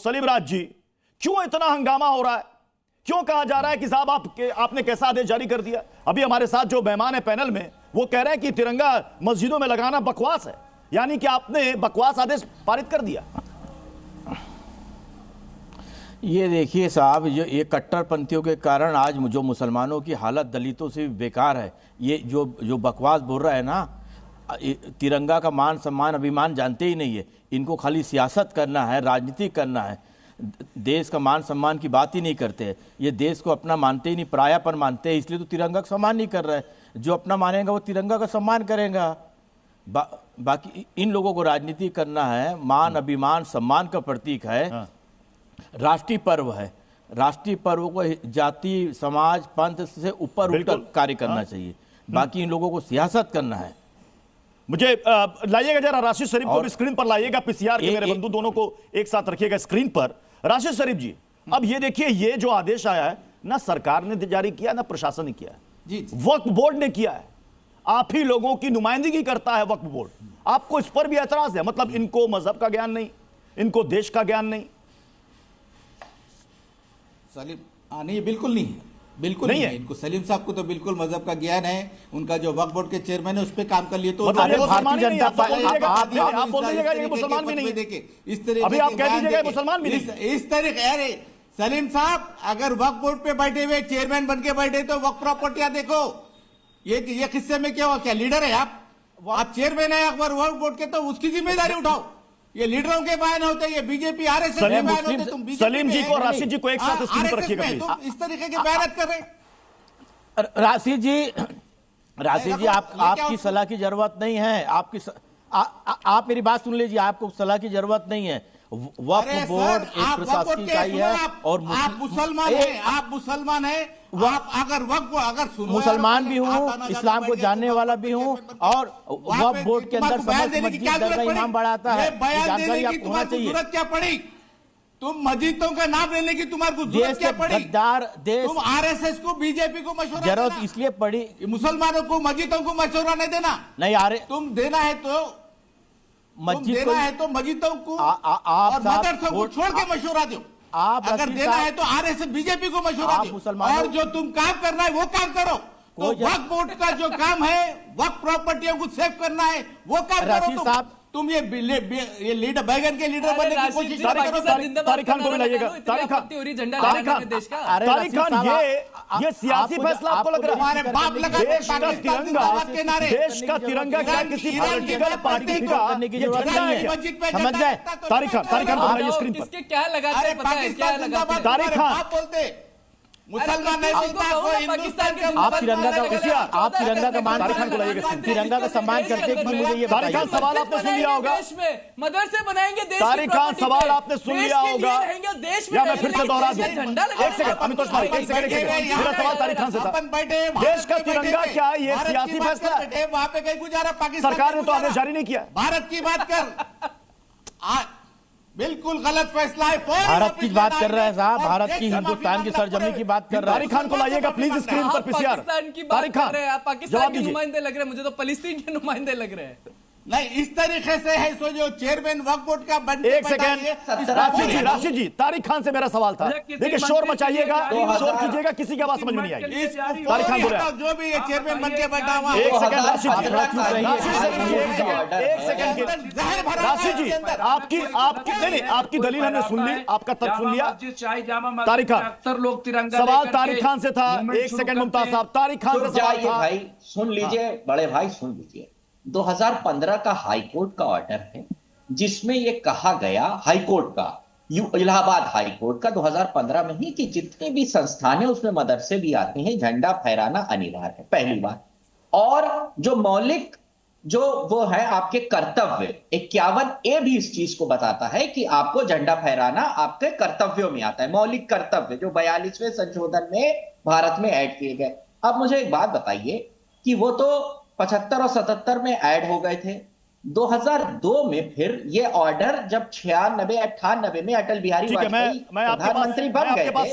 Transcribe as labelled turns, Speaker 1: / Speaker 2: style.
Speaker 1: सलीम राज जी, क्यों इतना हंगामा हो रहा है? क्यों कहा जा रहा है कि साहब आपने कैसा आदेश जारी कर दिया? अभी हमारे साथ जो मेहमान है पैनल में, वो कह रहे हैं कि तिरंगा मस्जिदों में लगाना बकवास है, यानी कि आपने बकवास आदेश पारित कर दिया।
Speaker 2: ये देखिए साहब, ये कट्टरपंथियों के कारण आज जो मुसलमानों की हालत दलितों से बेकार है। ये जो बकवास बोल रहा है ना, तिरंगा का मान सम्मान अभिमान जानते ही नहीं है। इनको खाली सियासत करना है, राजनीति करना है, देश का मान सम्मान की बात ही नहीं करते हैं। ये देश को अपना मानते ही नहीं, परायापन मानते हैं, इसलिए तो तिरंगा का सम्मान नहीं कर रहा है। जो अपना मानेगा वो तिरंगा का सम्मान करेगा। बाकी इन लोगों को राजनीति करना है, मान अभिमान सम्मान का प्रतीक है।
Speaker 1: हाँ।
Speaker 2: राष्ट्रीय पर्व है, राष्ट्रीय पर्व को जाति समाज पंथ से ऊपर उठकर कार्य करना चाहिए। बाकी इन लोगों को सियासत करना है।
Speaker 1: मुझे लाइएगा जरा राशिद शरीफ को भी स्क्रीन पर लाइएगा, पीसीआर के मेरे बंधु दोनों को एक साथ रखिएगा स्क्रीन पर। राशिद शरीफ जी, अब ये देखिए, ये जो आदेश आया है ना सरकार ने जारी किया ना प्रशासन ने किया है,
Speaker 3: जी।
Speaker 1: वक्फ बोर्ड ने किया है। आप ही लोगों की नुमाइंदगी करता है वक्फ बोर्ड। आपको इस पर भी एतराज है? मतलब इनको मजहब का ज्ञान नहीं, इनको देश का ज्ञान नहीं।
Speaker 3: सलीम नहीं, बिल्कुल नहीं है, बिल्कुल नहीं है। इनको सलीम साहब को तो बिल्कुल मजहब का ज्ञान है। उनका जो वक्फ बोर्ड के चेयरमैन है उस पर काम कर लिए तो
Speaker 1: भारतीय जनता
Speaker 2: आप बोल दीजिएगा
Speaker 1: ये मुसलमान भी नहीं।
Speaker 3: इस तरीके
Speaker 1: अभी आप कह दीजिएगा मुसलमान भी नहीं।
Speaker 3: इस तरीके, अरे सलीम साहब अगर वक्फ बोर्ड पे बैठे हुए चेयरमैन बन के बैठे तो वक्फ प्रॉपर्टियां देखो। ये किस्से में क्या हुआ? क्या लीडर है आप चेयरमैन है अकबर वक्फ बोर्ड के, तो उसकी जिम्मेदारी उठाओ। ये लीडरों के बयान होते हैं, ये बीजेपी आरएसएस के बयान होते हैं। तुम
Speaker 1: सलीम जी को, राशिद जी को एक साथ स्क्रीन पर रखिएगा प्लीज।
Speaker 3: तुम इस तरीके के बयान कर रहे।
Speaker 2: राशिद जी आपकी सलाह की जरूरत नहीं है। आप मेरी बात सुन लीजिए, आपको सलाह की जरूरत नहीं है। वक्फ बोर्ड एक प्रशासनिक इकाई है और
Speaker 3: आप मुसलमान हैं, आप मुसलमान हैं। आप अगर
Speaker 2: मुसलमान भी हूँ, इस्लाम को जानने वाला भी हूँ, और वक्फ बोर्ड के अंदर मस्जिद दरगाह इमाम बढ़ाता है, जानकारी आपको होना चाहिए।
Speaker 3: जरूरत क्या पड़ी? तुम मस्जिदों का नाम लेने की तुम्हारे को जरूरत क्या पड़ी? तुम आरएसएस को बीजेपी को मशवरा
Speaker 2: जरूरत इसलिए पड़ी,
Speaker 3: मुसलमानों को मस्जिदों को मशवरा नहीं देना।
Speaker 2: नहीं आ रहे,
Speaker 3: तुम देना है तो मस्जिदों को और मदरसों को छोड़ के मशवरा दो। आप अगर देना है तो आरएसएस बीजेपी को मशवरा दो, और जो तुम काम करना है वो काम करो। तो वक्फ बोर्ड का जो काम है, वक्फ प्रॉपर्टियों को सेव करना है, वो काम करो। तुम ये लीडर बैगन के लीडर बनने की कोशिश करो।
Speaker 1: तारिक खान को भी लाइएगा। तारिक खान, ये सियासी फैसला आपको लग रहा है?
Speaker 3: बाप लगा
Speaker 1: देश का तिरंगा क्या किसी पॉलिटिकल पार्टी का
Speaker 2: करने की जरूरत नहीं है, समझ गए?
Speaker 1: तारिक खान को बनाइए स्क्रीन पर।
Speaker 4: इसके क्या लगाते हैं, पता है क्या लगाते हैं?
Speaker 1: तारिक खान
Speaker 3: बोलते मुसलमान नहीं बोलता, कोई हिंदुस्तान के
Speaker 2: आप तिरंगा का मान, तिरंगा का सम्मान करते हैं कि मुझे ये
Speaker 1: तारिक खान, सवाल आपने सुन लिया होगा।
Speaker 4: देश में मदरसे बनाएंगे, देश
Speaker 1: तारिक खान, सवाल आपने सुन लिया होगा,
Speaker 4: देश
Speaker 1: या मैं फिर से दोहरा दूं? एक सेकंड अमितोष भाई, एक सेकंड। मेरा सवाल तारिक खान से था, देश का तिरंगा क्या ये सियासी फैसला है?
Speaker 3: वहां पे कहीं गुजारा पाकिस्तान
Speaker 1: सरकार ने तो आदेश जारी नहीं किया।
Speaker 3: भारत की बात कर, बिल्कुल गलत फैसला है।
Speaker 2: भारत की बात कर रहा है साहब, भारत की, हिंदुस्तान की सरजमी की बात कर रहा है।
Speaker 1: तारिक खान को लाइएगा प्लीज स्क्रीन पर पीसीआर।
Speaker 4: पाकिस्तान की बात कर रहे हैं आप, पाकिस्तान के नुमाइंदे लग रहे हैं, मुझे तो फलस्तीन के नुमाइंदे लग रहे हैं।
Speaker 3: नहीं, इस तरीके से है सो जो चेयरमैन वक्फ बोर्ड का बनने।
Speaker 1: एक सेकंड राशिद जी, तारिक खान से मेरा सवाल था। देखिए शोर मचाइएगा, शोर कीजिएगा, किसी की आवाज समझ में नहीं आएगी। तारिक खान बोले
Speaker 3: जो भी ये चेयरमैन बन के बैठा हुआ।
Speaker 1: एक सेकंड राशिद जी, एक सेकंड राशिद जी, आपकी दलील हमने सुन ली, आपका तर्क सुन लिया। तारिक खान,
Speaker 5: अक्सर लोग तिरंगा
Speaker 1: सवाल तारिक खान से था। एक सेकंड मुमताज साहब, तारिक खान से सवाल था।
Speaker 6: भाई सुन लीजिए, बड़े भाई सुन लीजिए। 2015 का हाईकोर्ट का ऑर्डर है जिसमें यह कहा गया, हाईकोर्ट का, इलाहाबाद हाईकोर्ट का 2015 में ही, कि जितने भी संस्थान है उसमें मदरसे भी आते हैं, झंडा फहराना अनिवार्य है, पहली बात। और जो मौलिक जो वो है आपके कर्तव्य, 51A भी इस चीज को बताता है कि आपको झंडा फहराना आपके कर्तव्यों में आता है, मौलिक कर्तव्य जो 42वें संशोधन में भारत में ऐड किए गए। अब मुझे एक बात बताइए कि वो तो 75 और 77 में ऐड हो गए थे, 2002 में फिर ये ऑर्डर जब 96 98 में अटल बिहारी वाजपेयी प्रधानमंत्री बन गए थे।